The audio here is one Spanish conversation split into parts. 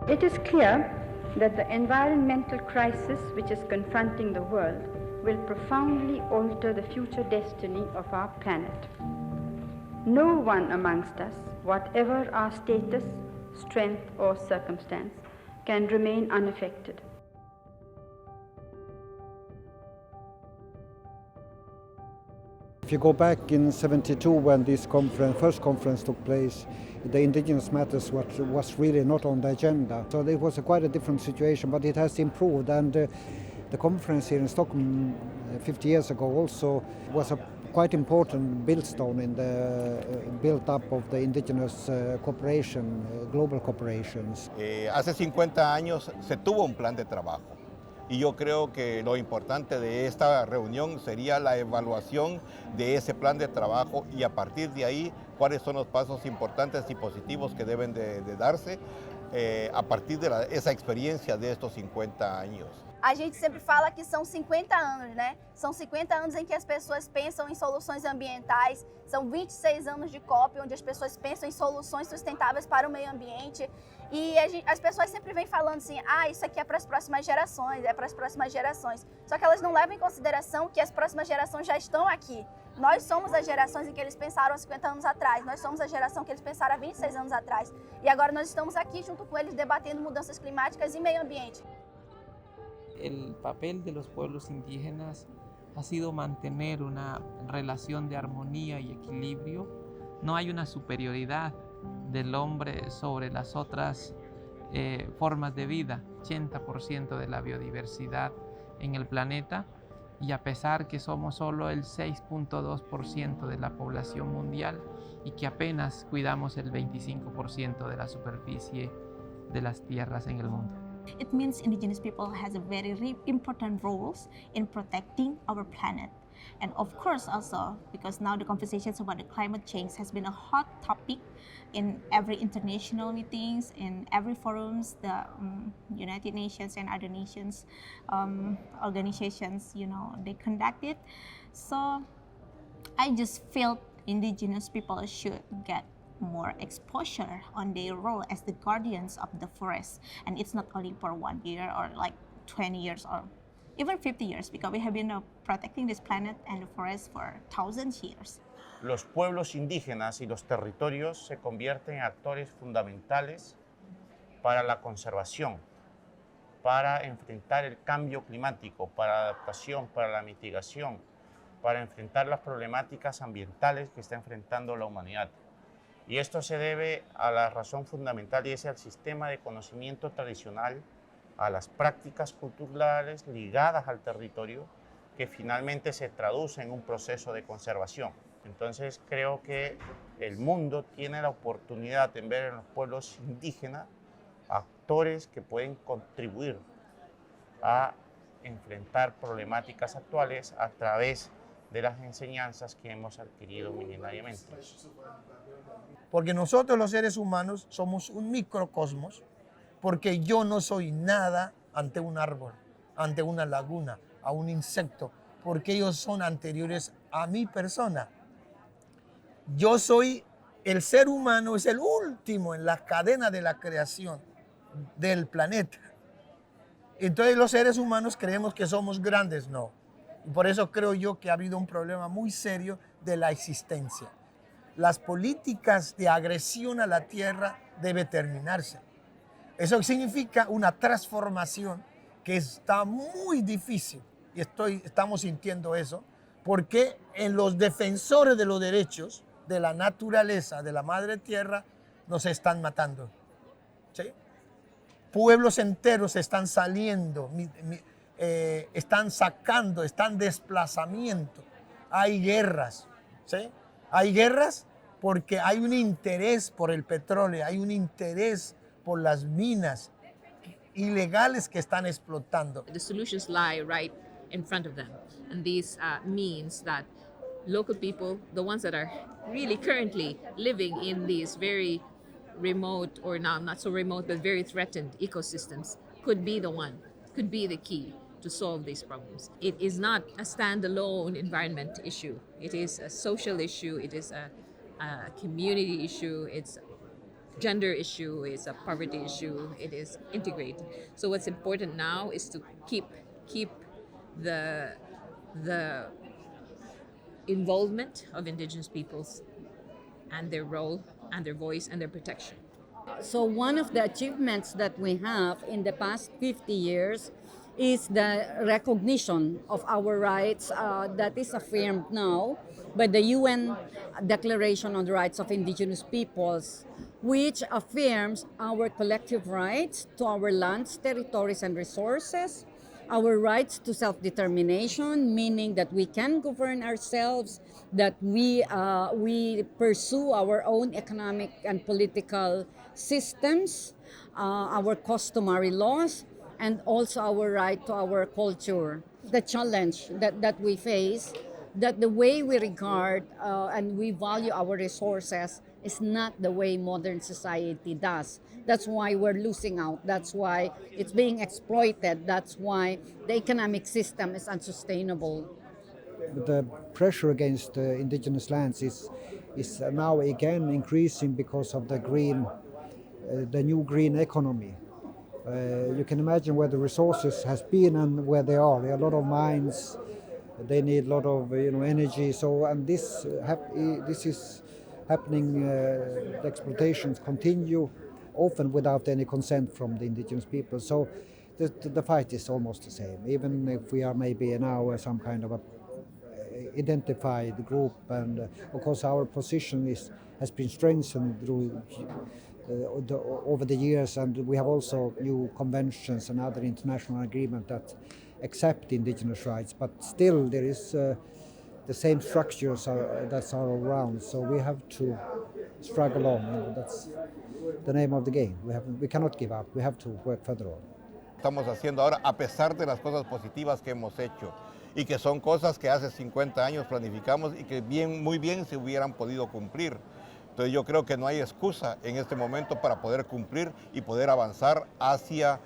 It is clear that the environmental crisis which is confronting the world will profoundly alter the future destiny of our planet. No one amongst us, whatever our status, strength or circumstance, can remain unaffected. If you go back in '72 when this first conference took place, the indigenous matters was really not on the agenda. So it was quite a different situation, but it has improved. And the conference here in Stockholm 50 years ago also was a quite important millstone in the build-up of the indigenous cooperation, global cooperations. Hace 50 años se tuvo un plan de trabajo. Y yo creo que lo importante de esta reunión sería la evaluación de ese plan de trabajo y a partir de ahí cuáles son los pasos importantes y positivos que deben de darse a partir de esa experiencia de estos 50 años. A gente sempre fala que são 50 anos, né? São 50 anos em que as pessoas pensam em soluções ambientais, são 26 anos de COP, onde as pessoas pensam em soluções sustentáveis para o meio ambiente. E as pessoas sempre vêm falando assim, isso aqui é para as próximas gerações, é para as próximas gerações. Só que elas não levam em consideração que as próximas gerações já estão aqui. Nós somos as gerações em que eles pensaram há 50 anos atrás, nós somos a geração que eles pensaram há 26 anos atrás. E agora nós estamos aqui junto com eles debatendo mudanças climáticas e meio ambiente. El papel de los pueblos indígenas ha sido mantener una relación de armonía y equilibrio. No hay una superioridad del hombre sobre las otras formas de vida. 80% de la biodiversidad en el planeta, y a pesar que somos solo el 6.2% de la población mundial y que apenas cuidamos el 25% de la superficie de las tierras en el mundo. It means indigenous people has a very important roles in protecting our planet. And of course also, because now the conversations about the climate change has been a hot topic in every international meetings, in every forums, the United Nations and other nations organizations, they conduct it. So I just felt indigenous people should get more exposure on their role as the guardians of the forest. And it's not only for 1 year or like 20 years or even 50 years, because we have been protecting this planet and the forest for thousands of years. Los pueblos indígenas y los territorios se convierten en actores fundamentales para la conservación, para enfrentar el cambio climático, para la adaptación, para la mitigación, para enfrentar las problemáticas ambientales que está enfrentando la humanidad. Y esto se debe a la razón fundamental y es el sistema de conocimiento tradicional, a las prácticas culturales ligadas al territorio que finalmente se traduce en un proceso de conservación. Entonces creo que el mundo tiene la oportunidad de ver en los pueblos indígenas actores que pueden contribuir a enfrentar problemáticas actuales a través de las enseñanzas que hemos adquirido milenariamente. Porque nosotros los seres humanos somos un microcosmos, porque yo no soy nada ante un árbol, ante una laguna, a un insecto, porque ellos son anteriores a mi persona. Yo soy, el ser humano es el último en la cadena de la creación del planeta. Entonces los seres humanos creemos que somos grandes, no. Y por eso creo yo que ha habido un problema muy serio de la existencia. Las políticas de agresión a la tierra deben terminarse. Eso significa una transformación que está muy difícil, y estamos sintiendo eso, porque en los defensores de los derechos de la naturaleza, de la madre tierra, nos están matando. ¿Sí? Pueblos enteros están saliendo, están sacando, están desplazamiento. Hay guerras, ¿sí? Hay guerras porque hay un interés por el petróleo, hay un interés por las minas ilegales que están explotando. The solutions lie right in front of them, and this means that local people, the ones that are really currently living in these very remote, or not so remote, but very threatened ecosystems, could be the key to solve these problems. It is not a standalone environment issue. It is a social issue. It is a community issue. It's gender issue, it's a poverty issue, it is integrated. So what's important now is to keep the involvement of indigenous peoples and their role and their voice and their protection. So one of the achievements that we have in the past 50 years is the recognition of our rights that is affirmed now by the UN Declaration on the Rights of Indigenous Peoples, which affirms our collective rights to our lands, territories, and resources, our rights to self-determination, meaning that we can govern ourselves, that we pursue our own economic and political systems, our customary laws, and also our right to our culture. The challenge that we face, that the way we regard and we value our resources is not the way modern society does. That's why we're losing out. That's why it's being exploited. That's why the economic system is unsustainable. The pressure against indigenous lands is now again increasing because of the new green economy. You can imagine where the resources has been and where they are. There are a lot of mines. They need a lot of energy. So and this is happening. The exploitations continue, often without any consent from the indigenous people. So the fight is almost the same. Even if we are maybe now some kind of a identified group, and of course our position has been strengthened through over the years, and we have also new conventions and other international agreements that accept indigenous rights, but still there is the same structures that are around, so we have to struggle on. That's the name of the game. We cannot give up. We have to work further on. Estamos haciendo ahora a pesar de las cosas positivas que hemos hecho y que son cosas que hace 50 años planificamos y que muy bien se hubieran podido cumplir. Entonces yo creo que no hay excusa en este momento para poder cumplir y poder avanzar hacia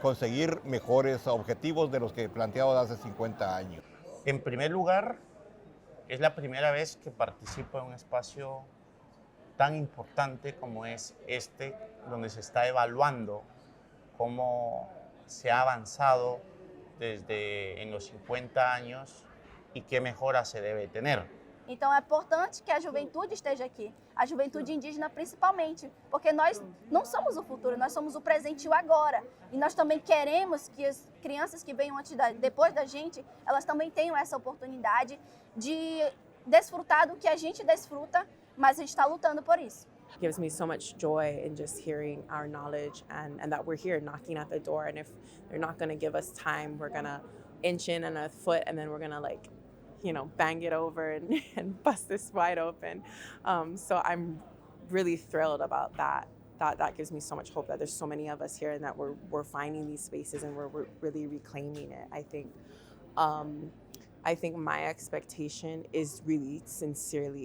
conseguir mejores objetivos de los que planteamos hace 50 años. En primer lugar, es la primera vez que participo en un espacio tan importante como es este, donde se está evaluando cómo se ha avanzado desde en los 50 años y qué mejora se debe tener. Então é importante que a juventude esteja aqui, a juventude indígena principalmente, porque nós não somos o futuro, nós somos o presente e o agora. E nós também queremos que as crianças que venham depois da gente, elas também tenham essa oportunidade de desfrutar do que a gente desfruta, mas a gente está lutando por isso. It gives me so much joy in just hearing our knowledge and that we're here knocking at the door, and if they're not going to give us time, we're going to inch in on a foot and then we're going to bang it over and bust this wide open. So I'm really thrilled about that. That gives me so much hope that there's so many of us here and that we're finding these spaces and we're really reclaiming it. I think my expectation is really sincere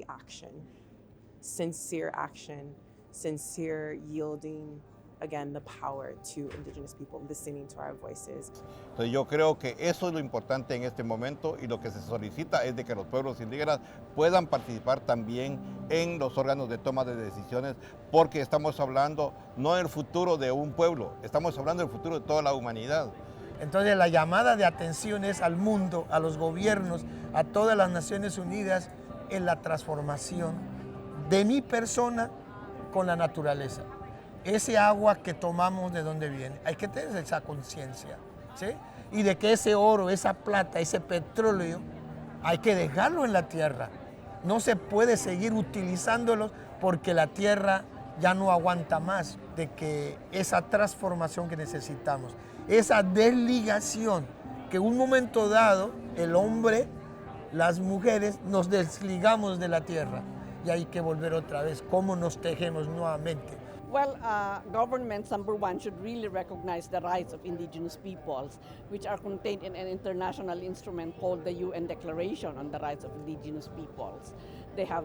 action, sincere yielding, again, the power to indigenous people, listening to our voices. Entonces yo creo que eso es lo importante en este momento, y lo que se solicita es de que los pueblos indígenas puedan participar también en los órganos de toma de decisiones, porque estamos hablando no del futuro de un pueblo, estamos hablando del futuro de toda la humanidad. Entonces la llamada de atención es al mundo, a los gobiernos, a todas las Naciones Unidas, en la transformación de mi persona con la naturaleza. Ese agua que tomamos, ¿de dónde viene? Hay que tener esa conciencia, ¿sí? Y de que ese oro, esa plata, ese petróleo, hay que dejarlo en la tierra. No se puede seguir utilizándolos porque la tierra ya no aguanta más de que esa transformación que necesitamos. Esa desligación que un momento dado el hombre, las mujeres, nos desligamos de la tierra y hay que volver otra vez. ¿Cómo nos tejemos nuevamente? Well, governments, number one, should really recognize the rights of indigenous peoples, which are contained in an international instrument called the UN Declaration on the Rights of Indigenous Peoples. They have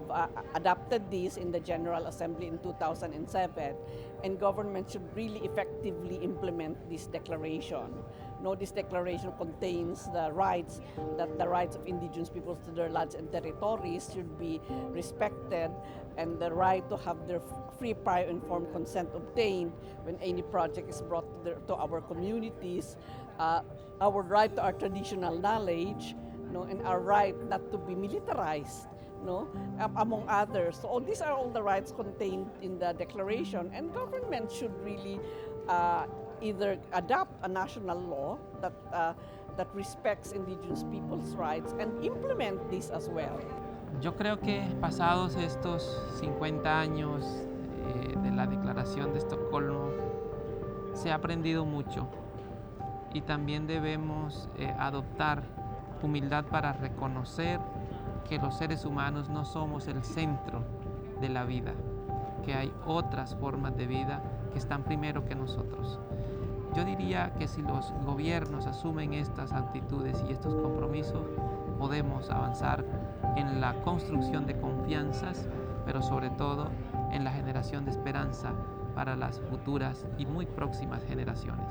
adopted this in the General Assembly in 2007, and governments should really effectively implement this declaration. No, this declaration contains the rights that the rights of indigenous peoples to their lands and territories should be respected, and the right to have their free, prior, informed consent obtained when any project is brought to our communities, our right to our traditional knowledge, no, and our right not to be militarized, no, among others. So these are all the rights contained in the declaration, and government should really either adopt a national law that respects indigenous people's rights and implement this as well. Yo creo que pasados estos 50 años de la Declaración de Estocolmo se ha aprendido mucho y también debemos adoptar humildad para reconocer que los seres humanos no somos el centro de la vida, que hay otras formas de vida que están primero que nosotros. Yo diría que si los gobiernos asumen estas actitudes y estos compromisos, podemos avanzar en la construcción de confianzas, pero sobre todo en la generación de esperanza para las futuras y muy próximas generaciones.